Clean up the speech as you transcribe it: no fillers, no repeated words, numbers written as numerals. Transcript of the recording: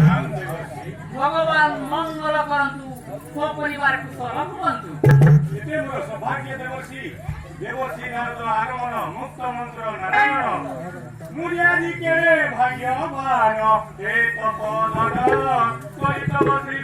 भगवान मंगल करंतु ମୋ ପରିବାରକୁ ସରଳ କରନ୍ତୁ। ଏତେ ମୋର ସୌଭାଗ୍ୟ ଦେବର୍ଷି ଦେବର୍ଷି ନାରଦ ଆଗମନ ମୁକ୍ତ ମନ୍ତ୍ର ନାରାୟଣ ମୁରିଆଦି କେଡ଼େ ଭାଗ୍ୟବାନ ଏ ତପଧନ କରିତବ ଶ୍ରୀ